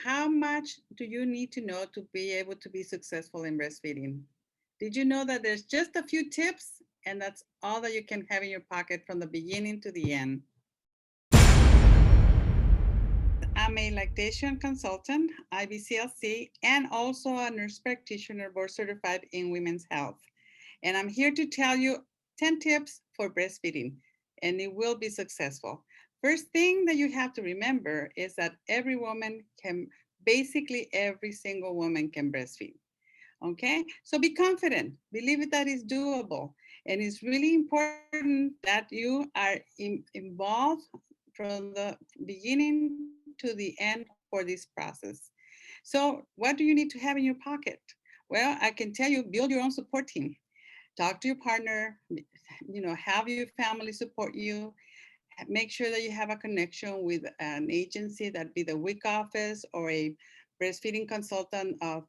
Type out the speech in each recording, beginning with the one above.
how much do you need to know to be able to be successful in breastfeeding? Did you know that there's just a few tips and that's all that you can have in your pocket from the beginning to the end? I'm a lactation consultant, IBCLC, and also a nurse practitioner board certified in women's health. And I'm here to tell you 10 tips for breastfeeding, and it will be successful. First thing that you have to remember is that every woman can, basically every single woman can breastfeed. Okay, so be confident, believe that it's doable. And it's really important that you are involved from the beginning to the end for this process. So, what do you need to have in your pocket? Well, I can tell you, build your own support team. Talk to your partner, have your family support you. Make sure that you have a connection with an agency, that be the WIC office or a breastfeeding consultant of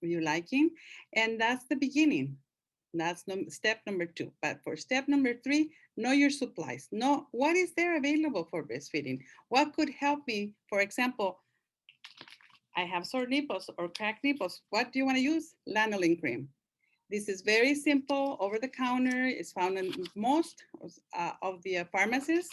your liking. And that's the beginning. That's step number 2. But for step number 3, know your supplies. Know what is there available for breastfeeding. What could help me? For example, I have sore nipples or cracked nipples. What do you want to use? Lanolin cream. This is very simple, over the counter. It's found in most of the pharmacies.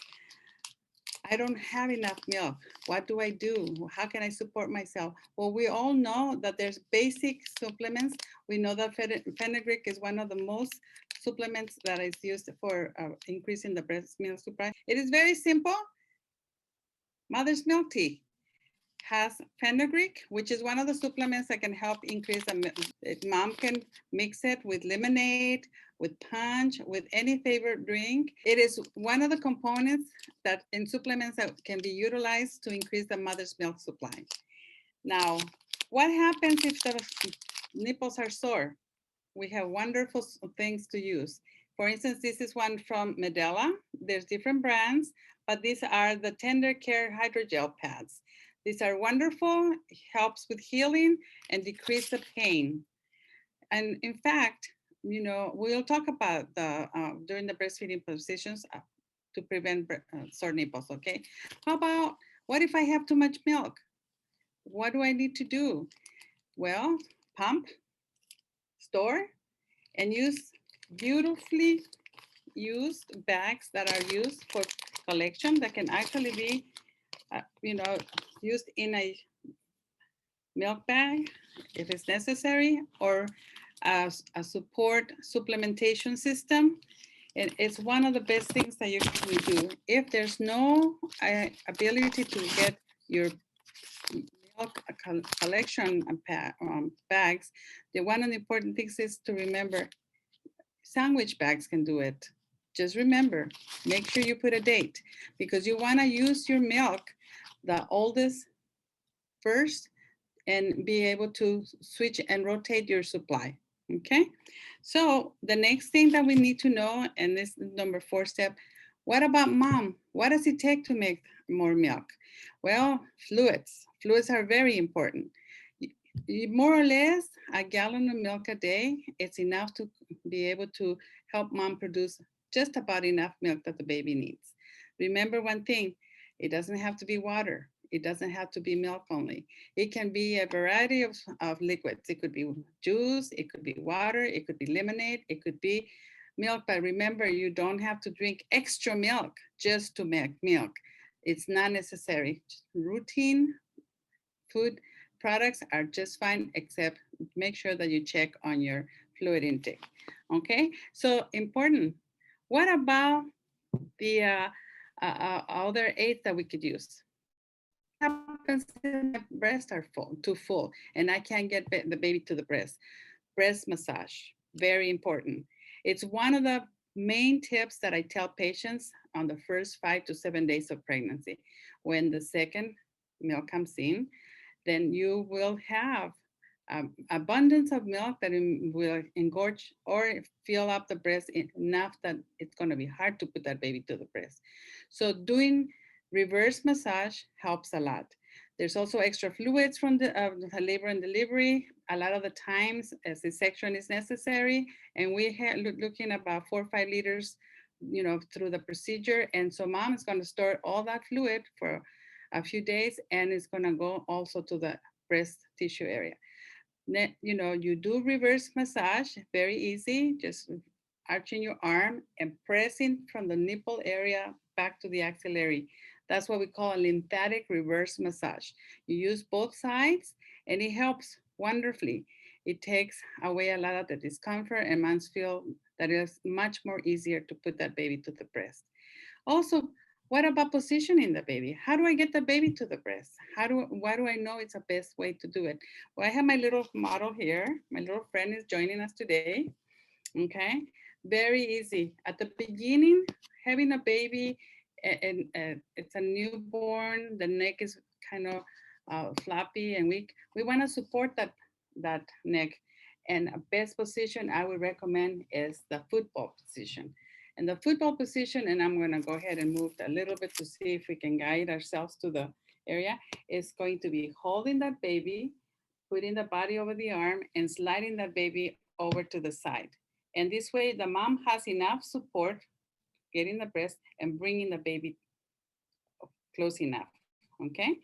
I don't have enough milk. What do I do? How can I support myself? Well, we all know that there's basic supplements. We know that fenugreek is one of the most supplements that is used for increasing the breast milk supply. It is very simple. Mother's milk tea has fenugreek, which is one of the supplements that can help increase mom can mix it with lemonade, with punch, with any favorite drink. It is one of the components that in supplements that can be utilized to increase the mother's milk supply. Now, what happens if the nipples are sore? We have wonderful things to use. For instance, this is one from Medela. There's different brands, but these are the Tender Care Hydrogel pads. These are wonderful, helps with healing and decrease the pain. And in fact, we'll talk about the during the breastfeeding positions to prevent sore nipples, okay? How about, what if I have too much milk? What do I need to do? Well, pump, store, and use beautifully used bags that are used for collection that can actually be, used in a milk bag if it's necessary, or as a support supplementation system. And it's one of the best things that you can do. If there's no ability to get your milk collection bags, one of the important things is to remember sandwich bags can do it. Just remember, make sure you put a date, because you want to use your milk, the oldest first, and be able to switch and rotate your supply. Okay, so the next thing that we need to know, and this is number 4 step, what about mom? What does it take to make more milk? Well, fluids are very important. More or less a gallon of milk a day, it's enough to be able to help mom produce just about enough milk that the baby needs. Remember one thing, it doesn't have to be water. It doesn't have to be milk only. It can be a variety of liquids. It could be juice, it could be water, it could be lemonade, it could be milk. But remember, you don't have to drink extra milk just to make milk. It's not necessary. Routine food products are just fine, except make sure that you check on your fluid intake. Okay, so important. What about the other aids that we could use? What happens if my breasts are too full and I can't get the baby to the breast? Breast massage, very important. It's one of the main tips that I tell patients on the first 5 to 7 days of pregnancy. When the second milk comes in, then you will have abundance of milk that will engorge or fill up the breast enough that it's going to be hard to put that baby to the breast. So doing reverse massage helps a lot. There's also extra fluids from the labor and delivery. A lot of the times, a C-section is necessary, and we have looking about 4 or 5 liters, through the procedure. And so mom is going to store all that fluid for a few days, and it's gonna go also to the breast tissue area. You know, you do reverse massage, very easy, just arching your arm and pressing from the nipple area back to the axillary. That's what we call a lymphatic reverse massage. You use both sides and it helps wonderfully. It takes away a lot of the discomfort and moms feel that it's much more easier to put that baby to the breast. Also, what about positioning the baby? How do I get the baby to the breast? Why do I know it's the best way to do it? Well, I have my little model here. My little friend is joining us today. Okay, very easy. At the beginning, having a baby, and it's a newborn, the neck is kind of floppy and weak. We want to support that neck. And a best position I would recommend is the football position. And the football position, and I'm going to go ahead and move a little bit to see if we can guide ourselves to the area, is going to be holding that baby, putting the body over the arm, and sliding that baby over to the side. And this way, the mom has enough support getting the breast and bringing the baby close enough. Okay.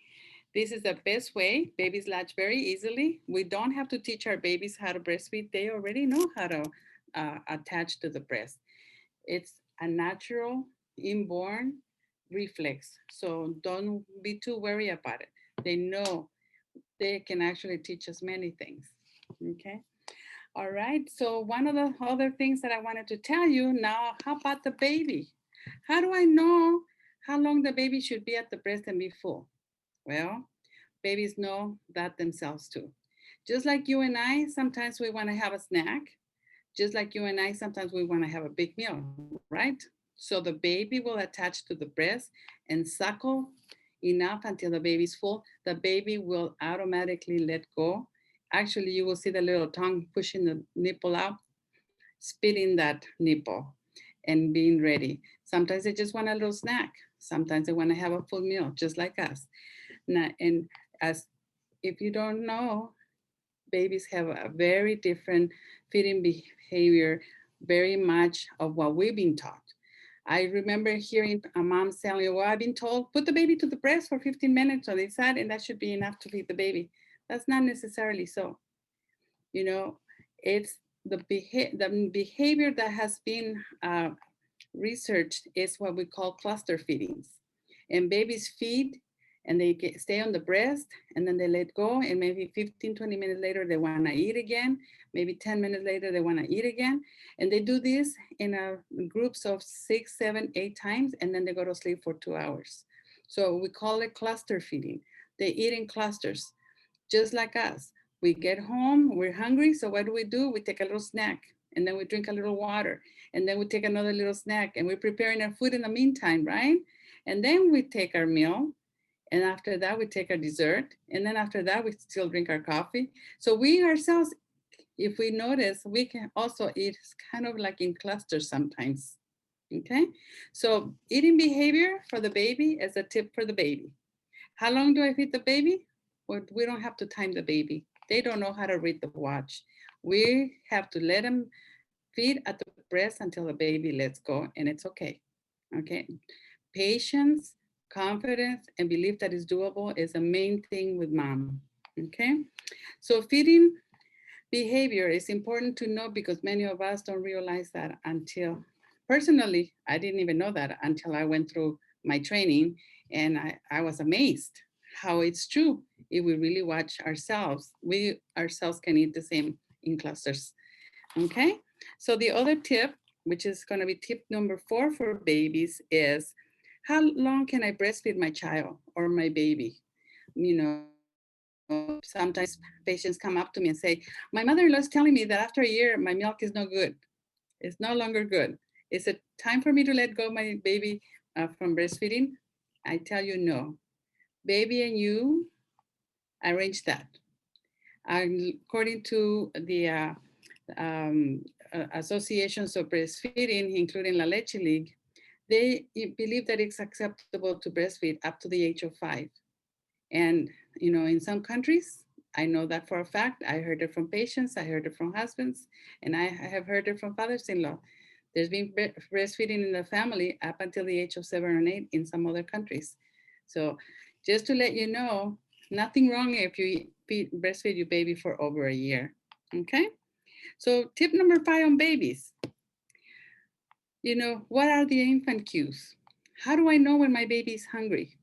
This is the best way. Babies latch very easily. We don't have to teach our babies how to breastfeed. They already know how to attach to the breast. It's a natural, inborn reflex. So don't be too worried about it. They know they can actually teach us many things. Okay. All right. So one of the other things that I wanted to tell you now, how about the baby? How do I know how long the baby should be at the breast and be full? Well, babies know that themselves too. Just like you and I, sometimes we want to have a snack. Just like you and I, sometimes we want to have a big meal, right? So the baby will attach to the breast and suckle enough until the baby's full. The baby will automatically let go. Actually, you will see the little tongue pushing the nipple out, spitting that nipple and being ready. Sometimes they just want a little snack. Sometimes they want to have a full meal, just like us. Now, and as if you don't know, babies have a very different feeding behavior, very much of what we've been taught. I remember hearing a mom telling, well, I've been told, put the baby to the breast for 15 minutes on the side, and that should be enough to feed the baby. That's not necessarily so. You know, it's the behavior that has been researched is what we call cluster feedings. And babies feed and they stay on the breast and then they let go. And maybe 15, 20 minutes later, they want to eat again. Maybe 10 minutes later, they want to eat again. And they do this in groups of 6, 7, 8 times, and then they go to sleep for 2 hours. So we call it cluster feeding. They eat in clusters, just like us. We get home, we're hungry, so what do? We take a little snack, and then we drink a little water, and then we take another little snack, and we're preparing our food in the meantime, right? And then we take our meal, and after that, we take our dessert, and then after that, we still drink our coffee. So we ourselves, if we notice, we can also eat kind of like in clusters sometimes, okay? So eating behavior for the baby is a tip for the baby. How long do I feed the baby? Well, we don't have to time the baby. They don't know how to read the watch. We have to let them feed at the breast until the baby lets go, and it's okay. Okay. Patience, confidence, and belief that it's doable is the main thing with mom. Okay. So feeding behavior is important to know because many of us don't realize that until personally, I didn't even know that until I went through my training and I was amazed how it's true. If we really watch ourselves, we ourselves can eat the same in clusters. Okay. So the other tip, which is going to be tip number 4 for babies, is how long can I breastfeed my child or my baby? You know, sometimes patients come up to me and say, my mother-in-law is telling me that after a year, my milk is no good. It's no longer good. Is it time for me to let go my baby from breastfeeding? I tell you no. Baby and you arrange that. According to the associations of breastfeeding, including La Leche League, they believe that it's acceptable to breastfeed up to the age of 5. And, you know, in some countries, I know that for a fact. I heard it from patients, I heard it from husbands, and I have heard it from fathers-in-law. There's been breastfeeding in the family up until the age of 7 or 8 in some other countries. So Just to let you know, nothing wrong if you breastfeed your baby for over a year. Okay? So, tip number 5 on babies. What are the infant cues? How do I know when my baby is hungry?